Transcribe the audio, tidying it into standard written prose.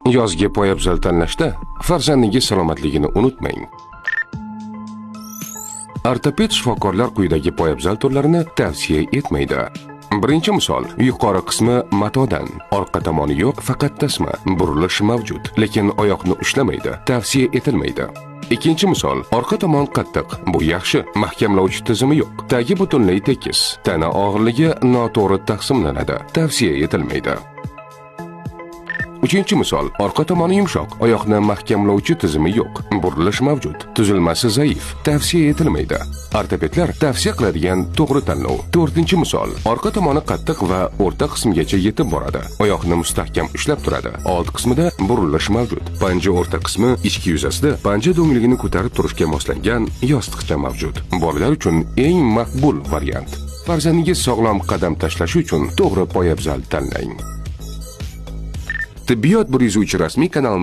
Yozgi poyabzal tanlashda farzandingiz salomatligini unutmang. Ortoped shifokorlar quyidagi poyabzal turlarini tavsiya etmaydi. Birinchi misol, yuqori qismi matodan, orqa tomoni yo'q, faqat tasma, burilish mavjud, lekin oyoqni ushlamaydi, tavsiya etilmaydi. Ikkinchi misol, orqa tomon qattiq, bu yaxshi, mahkamlovchi tizimi yo'q, tagi butunlay tekis, tana og'irligi noto'g'ri taqsimlanadi, tavsiya etilmaydi. Uchinchi misol, orqa tomoni yumshoq, oyoqni mahkamlovchi tizimi yo'q, burilish mavjud, tuzilmasi zaif, tavsiya etilmaydi. Ortopedlar tavsiya qiladigan to'g'ri tanlov. To'rtinchi misol, orqa tomoni qattiq va o'rta qismgacha yetib boradi, oyoqni mustahkam ushlab turadi, old qismida burilish mavjud, panja o'rta qismi, ichki yuzasida panja do'ngligini ko'tarib turishga moslangan yostiqcha mavjud. Bolalar uchun eng maqbul variant. Farzandingiz sog'lom qadam tashlashi uchun to'g'ri poyabzal tanlang. Tibbiyot bir yuzuvchi rasmiy kanal